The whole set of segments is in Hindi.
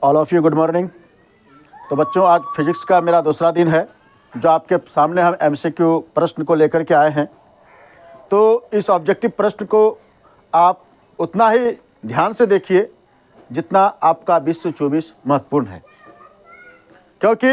All of you good morning. तो बच्चों, आज फिजिक्स का मेरा दूसरा दिन है जो आपके सामने हम एमसीक्यू प्रश्न को लेकर के आए हैं। तो इस ऑब्जेक्टिव प्रश्न को आप उतना ही ध्यान से देखिए जितना आपका 20 से 24 महत्वपूर्ण है, क्योंकि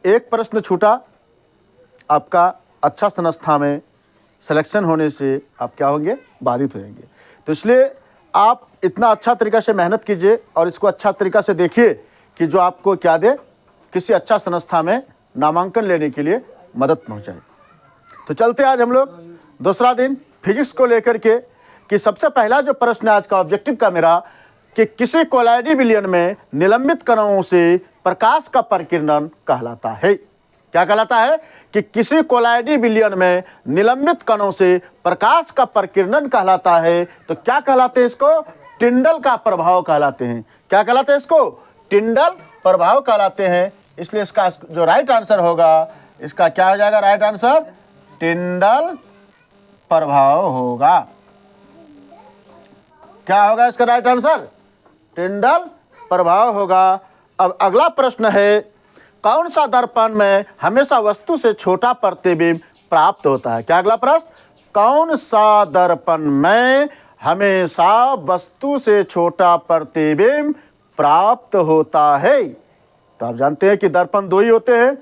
एक प्रश्न छूटा आपका अच्छा संस्था में सिलेक्शन होने से आप क्या होंगे, बाधित होंगे। तो इसलिए आप इतना अच्छा तरीक़ा से मेहनत कीजिए और इसको अच्छा तरीक़ा से देखिए कि जो आपको क्या दे, किसी अच्छा संस्था में नामांकन लेने के लिए मदद पहुंचाए। तो चलते आज हम लोग दूसरा दिन फिजिक्स को लेकर के कि सबसे पहला जो प्रश्न आज का ऑब्जेक्टिव का मेरा कि किसी कोलाइडी विलयन में निलंबित कणों से प्रकाश का परिकिरणन कहलाता है। क्या कहलाता है कि किसी कोलाइडी विलयन में निलंबित कणों से प्रकाश का परिकिरणन कहलाता है। तो क्या कहलाते हैं इसको? टिंडल का प्रभाव कहलाते हैं। क्या कहलाते हैं इसको? टिंडल प्रभाव कहलाते हैं। इसलिए इसका जो राइट आंसर होगा, इसका क्या हो जाएगा राइट आंसर? टिंडल प्रभाव होगा। क्या होगा इसका राइट आंसर? टिंडल प्रभाव होगा। अब अगला प्रश्न है, कौन सा दर्पण में हमेशा वस्तु से छोटा प्रतिबिंब प्राप्त होता है? क्या अगला प्रश्न? कौन सा दर्पण में हमेशा वस्तु से छोटा प्रतिबिंब प्राप्त होता है? तो आप जानते हैं कि दर्पण दो ही होते हैं,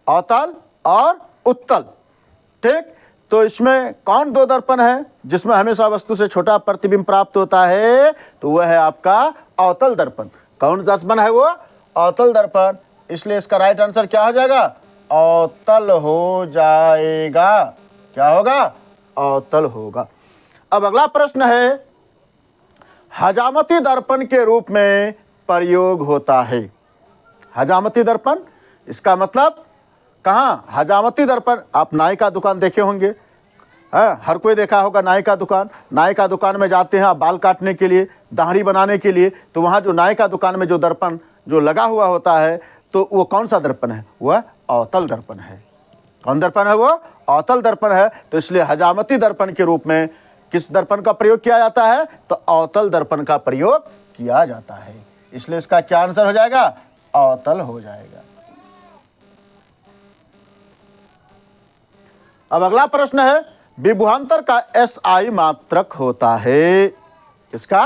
अवतल और उत्तल। ठीक, तो इसमें कौन दो दर्पण है जिसमें हमेशा वस्तु से छोटा प्रतिबिंब प्राप्त होता है? तो वह है आपका अवतल दर्पण। कौन दर्पण है वो? अवतल दर्पण। इसलिए इसका राइट आंसर क्या हो जाएगा? अवतल हो जाएगा। क्या होगा? अवतल होगा। अब अगला प्रश्न है, हजामती दर्पण के रूप में प्रयोग होता है। हजामती दर्पण, इसका मतलब कहाँ? हजामती दर्पण आप नाई का दुकान देखे होंगे, हर कोई देखा होगा नाई का दुकान। नाई का दुकान में जाते हैं आप बाल काटने के लिए, दाढ़ी बनाने के लिए, तो वहाँ जो नाई का दुकान में जो दर्पण जो लगा हुआ होता है, तो वो कौन सा दर्पण है? वह अवतल दर्पण है। कौन दर्पण है? वो अवतल दर्पण है। तो इसलिए हजामती दर्पण के रूप में किस दर्पण का प्रयोग किया जाता है? तो अवतल दर्पण का प्रयोग किया जाता है। इसलिए इसका क्या आंसर हो जाएगा? अवतल हो जाएगा। अब अगला प्रश्न है, विभवांतर का एसआई मात्रक होता है। इसका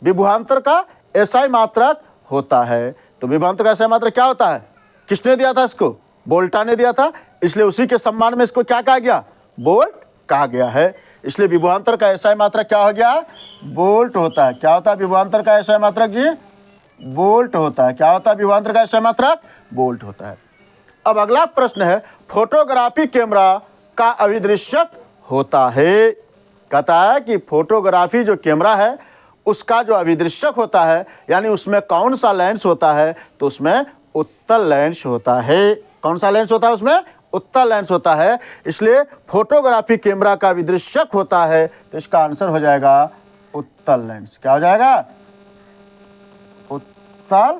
विभवांतर का एसआई मात्रक होता है। तो विभवांतर का एसआई मात्रक क्या होता है? किसने दिया था इसको? बोल्टा ने दिया था। इसलिए उसी के सम्मान में इसको क्या कहा गया? बोल्ट कहा गया है। इसलिए विभवांतर का एसआई मात्रक क्या हो गया? बोल्ट होता है। क्या होता है विभवांतर का एसआई मात्रक जी? बोल्ट होता है। क्या होता है विभवांतर का एसआई मात्रक? बोल्ट होता है। अब अगला प्रश्न है, फोटोग्राफी कैमरा का अभिदृश्यक होता है। कहता है कि फोटोग्राफी जो कैमरा है उसका जो अभिदृश्यक होता है, यानी उसमें कौन सा लेंस होता है? तो उसमें उत्तल लेंस होता है। कौन सा लेंस होता है? उसमें उत्तल लेंस होता है। इसलिए फोटोग्राफी कैमरा का अभिदृश्यक होता है। तो इसका आंसर हो जाएगा उत्तल लेंस। क्या हो जाएगा? उत्तल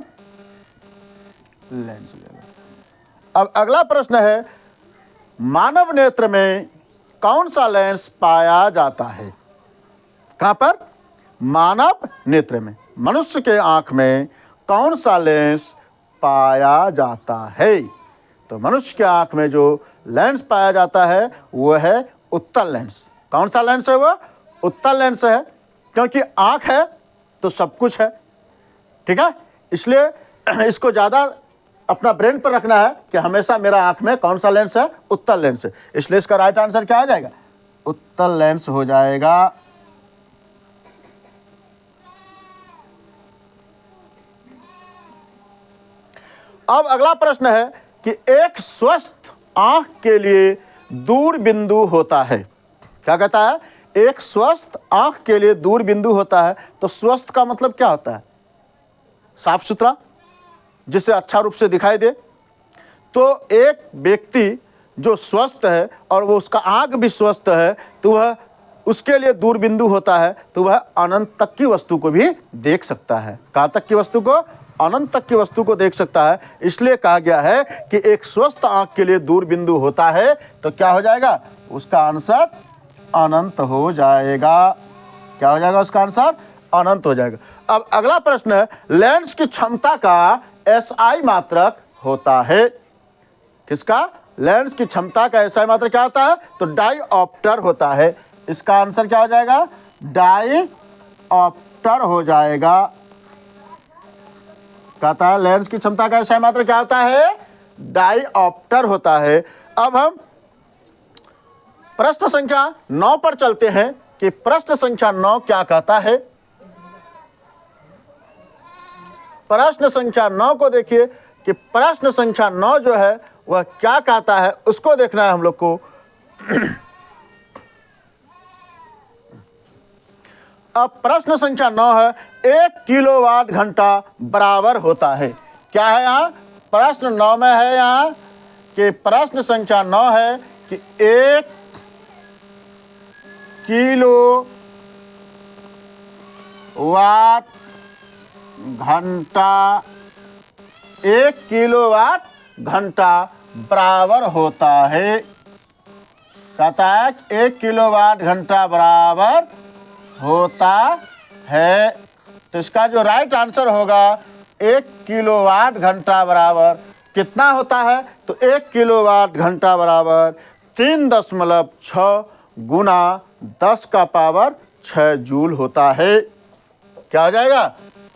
लेंस हो जाएगा। अब अगला प्रश्न है, मानव नेत्र में कौन सा लेंस पाया जाता है? कहां पर? मानव नेत्र में, मनुष्य के आंख में कौन सा लेंस पाया जाता है? तो मनुष्य के आंख में जो लेंस पाया जाता है वह है उत्तल लेंस। कौन सा लेंस है? वह उत्तल लेंस है, क्योंकि आंख है तो सब कुछ है। ठीक है, इसलिए इसको ज़्यादा अपना ब्रेन पर रखना है कि हमेशा मेरा आंख में कौन सा लेंस है? उत्तल लेंस है। इसलिए इसका राइट आंसर क्या आ जाएगा? उत्तल लेंस हो जाएगा। अब अगला प्रश्न है कि एक स्वस्थ आंख के लिए दूर बिंदु होता है। क्या कहता है? एक स्वस्थ आंख के लिए दूर बिंदु होता है। तो स्वस्थ का मतलब क्या होता है? साफ सुथरा, जिसे अच्छा रूप से दिखाई दे। तो एक व्यक्ति जो स्वस्थ है और वो उसका आंख भी स्वस्थ है, तो वह उसके लिए दूर बिंदु होता है। तो वह अनंत तक की वस्तु को भी देख सकता है। कहाँ तक की वस्तु को? अनंत तक की वस्तु को देख सकता है। इसलिए कहा गया है कि एक स्वस्थ आंख के लिए दूर बिंदु होता है। तो क्या हो जाएगा? उसका आंसर अनंत हो जाएगा। क्या हो जाएगा उसका आंसर? अनंत हो जाएगा। अब अगला प्रश्न है, लेंस की क्षमता का एसआई मात्रक होता है। किसका? लेंस की क्षमता का एसआई मात्रक क्या होता है? तो डाईऑप्टर होता है। इसका आंसर क्या हो जाएगा? डाईऑप्टर हो जाएगा। कहता है लेंस की क्षमता का एसआई मात्रक क्या होता है? डाईऑप्टर होता है। अब हम प्रश्न संख्या 9 पर चलते हैं कि प्रश्न संख्या 9 क्या कहता है। प्रश्न संख्या 9 को देखिए कि प्रश्न संख्या 9 जो है वह क्या कहता है, उसको देखना है हम लोग को। अब प्रश्न संख्या 9 है, 1 किलोवाट घंटा बराबर होता है। क्या है यहाँ? प्रश्न 9 में है यहाँ कि प्रश्न संख्या 9 है कि 1 किलोवाट घंटा 1 किलोवाट घंटा बराबर होता है। कहता है 1 किलोवाट घंटा बराबर होता है। तो इसका जो राइट आंसर होगा, 1 किलोवाट घंटा बराबर कितना होता है? तो 1 किलोवाट घंटा बराबर 3.6 गुना 10 का पावर 6 जूल होता है। क्या हो जाएगा?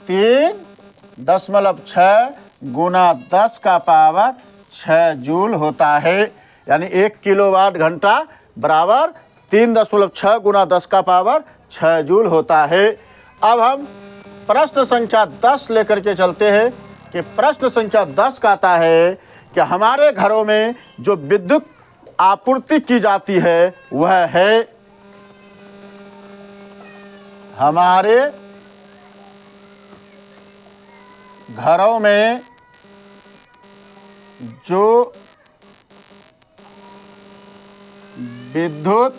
3.6 गुना 10 का पावर 6 जूल होता है। यानी 1 किलोवाट घंटा बराबर 3.6 गुना 10 का पावर 6 जूल होता है। अब हम प्रश्न संख्या 10 लेकर के चलते हैं कि प्रश्न संख्या 10 कहता है कि हमारे घरों में जो विद्युत आपूर्ति की जाती है वह है, हमारे घरों में जो विद्युत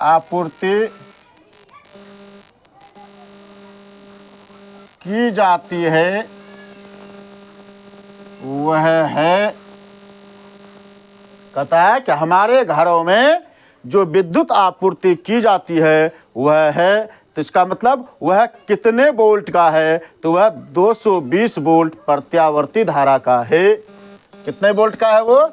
आपूर्ति की जाती है वह है, कहता है कि हमारे घरों में जो विद्युत आपूर्ति की जाती है वह है। तो इसका मतलब वह कितने वोल्ट का है? तो वह 220 वोल्ट प्रत्यावर्ती धारा का है। कितने वोल्ट का है वो?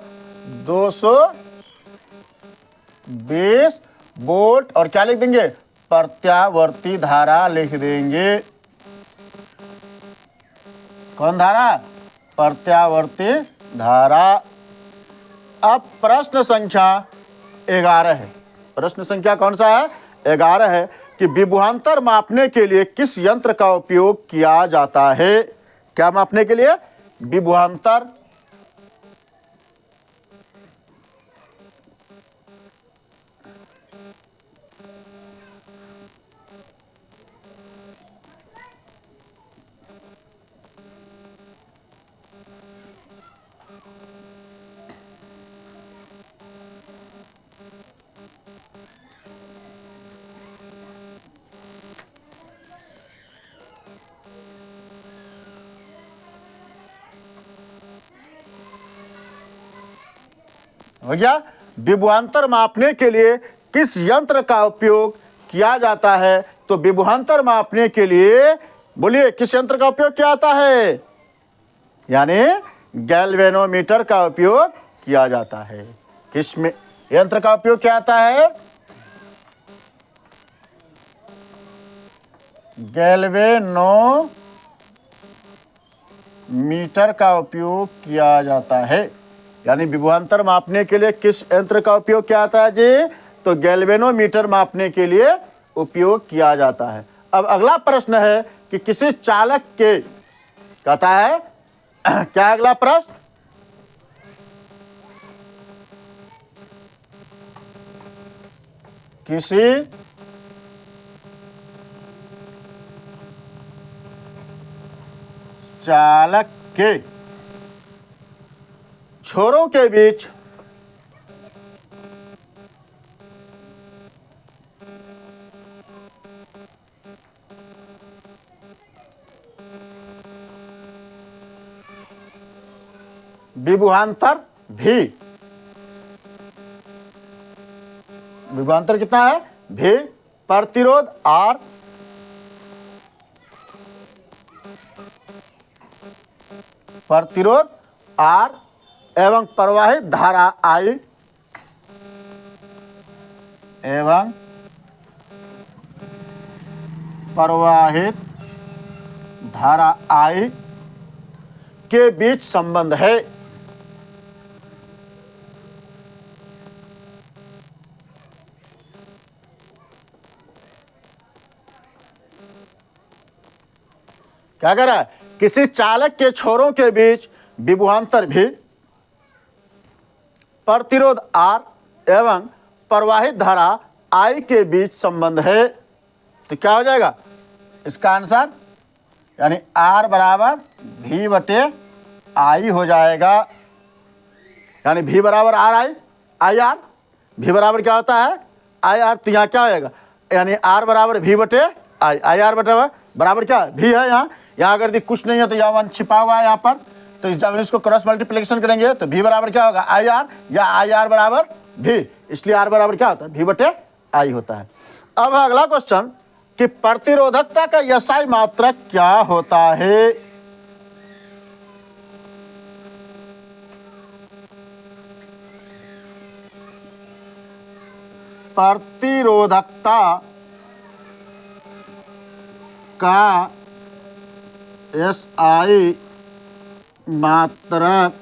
220 वोल्ट। और क्या लिख देंगे? प्रत्यावर्ती धारा लिख देंगे। कौन धारा? प्रत्यावर्ती धारा। अब प्रश्न संख्या 11 है। प्रश्न संख्या कौन सा है? 11 है कि विभवांतर मापने के लिए किस यंत्र का उपयोग किया जाता है? क्या मापने के लिए? विभवांतर। हो गया? विभवांतर मापने के लिए किस यंत्र का उपयोग किया जाता है? तो विभवांतर मापने के लिए बोलिए किस यंत्र का उपयोग किया जाता है? यानी गैल्वेनोमीटर का उपयोग किया जाता है। किस में यंत्र का उपयोग किया जाता है? गैल्वेनोमीटर का उपयोग किया जाता है। यानी विभवांतर मापने के लिए किस यंत्र का उपयोग किया जाता है जी? तो गैल्वेनोमीटर मापने के लिए उपयोग किया जाता है। अब अगला प्रश्न है कि किसी चालक के, कहता है क्या अगला प्रश्न? किसी चालक के छोरों के बीच विभवांतर भी, विभवांतर कितना है? भी प्रतिरोध R एवं प्रवाहित धारा I एवं प्रवाहित धारा I के बीच संबंध है। क्या कह रहा है? किसी चालक के छोरों के बीच विभवांतर भी प्रतिरोध R एवं प्रवाहित धारा I के बीच संबंध है। तो क्या हो जाएगा इसका आंसर? यानी R बराबर V बटे I हो जाएगा। यानी V बराबर RI IR। V बराबर क्या होता है? IR। तो यहाँ क्या होगा? यानी R बराबर V बटे I। IR बराबर क्या V है। यहाँ अगर कुछ नहीं है तो यहाँ 1 छिपा हुआ है यहाँ पर। तो जब इसको क्रॉस मल्टीप्लिकेशन करेंगे तो V बराबर क्या होगा? IR या IR बराबर V। इसलिए R बराबर क्या होता है? V बटे I होता है। अब अगला क्वेश्चन कि प्रतिरोधकता का SI मात्रक क्या होता है? प्रतिरोधकता का SI मात्रक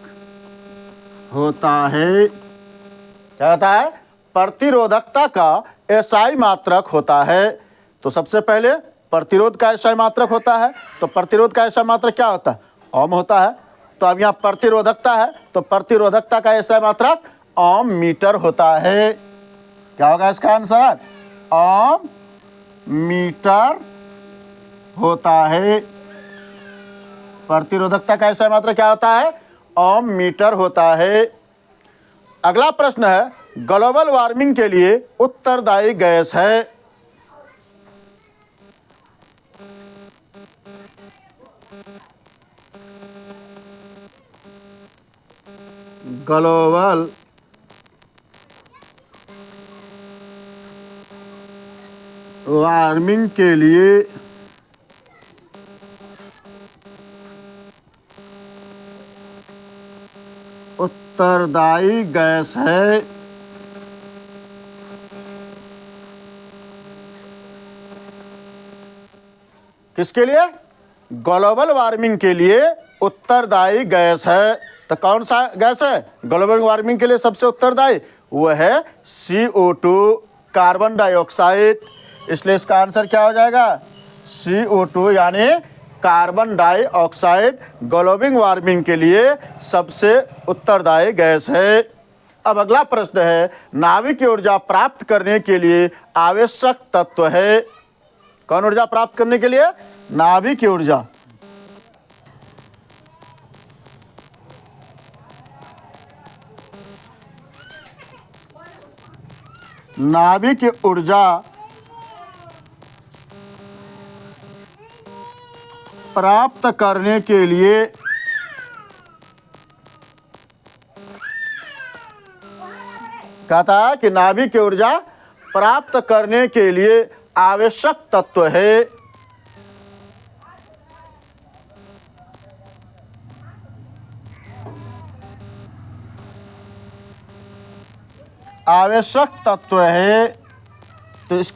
होता है। क्या होता है? प्रतिरोधकता का SI मात्रक होता है। तो सबसे पहले प्रतिरोध का SI मात्रक होता है। तो प्रतिरोध का SI मात्रक क्या होता है? ओम होता है। तो अब यहाँ प्रतिरोधकता है तो प्रतिरोधकता का SI मात्रक ओम मीटर होता है। क्या होगा इसका आंसर? ओम मीटर होता है। प्रतिरोधकता का SI मात्रक क्या होता है? ओम मीटर होता है। अगला प्रश्न है ग्लोबल वार्मिंग के लिए उत्तरदायी गैस है। ग्लोबल वार्मिंग के लिए उत्तरदायी गैस है। किसके लिए? ग्लोबल वार्मिंग के लिए उत्तरदायी गैस है। तो कौन सा गैस है ग्लोबल वार्मिंग के लिए सबसे उत्तरदायी? वो है CO2 कार्बन डाइऑक्साइड। इसलिए इसका आंसर क्या हो जाएगा? CO2 यानी कार्बन डाइऑक्साइड ग्लोबल वार्मिंग के लिए सबसे उत्तरदायी गैस है। अब अगला प्रश्न है नाभिक ऊर्जा प्राप्त करने के लिए आवश्यक तत्व है। कौन ऊर्जा प्राप्त करने के लिए? नाभिक ऊर्जा। नाभिक ऊर्जा प्राप्त करने के लिए कहता है कि नाभिक ऊर्जा प्राप्त करने के लिए आवश्यक तत्व है। आवश्यक तत्व है। तो इस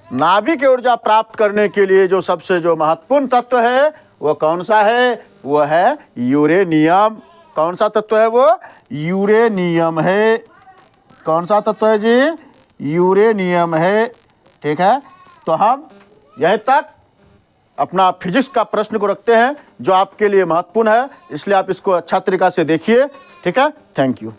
नाभिक ऊर्जा प्राप्त करने के लिए जो सबसे जो महत्वपूर्ण तत्व है वो कौन सा है? वो है यूरेनियम। कौन सा तत्व है वो? यूरेनियम है। कौन सा तत्व है जी? यूरेनियम है। ठीक है। तो हम यहीं तक अपना फिजिक्स का प्रश्न को रखते हैं जो आपके लिए महत्वपूर्ण है। इसलिए आप इसको अच्छा तरीका से देखिए। ठीक है। Thank you.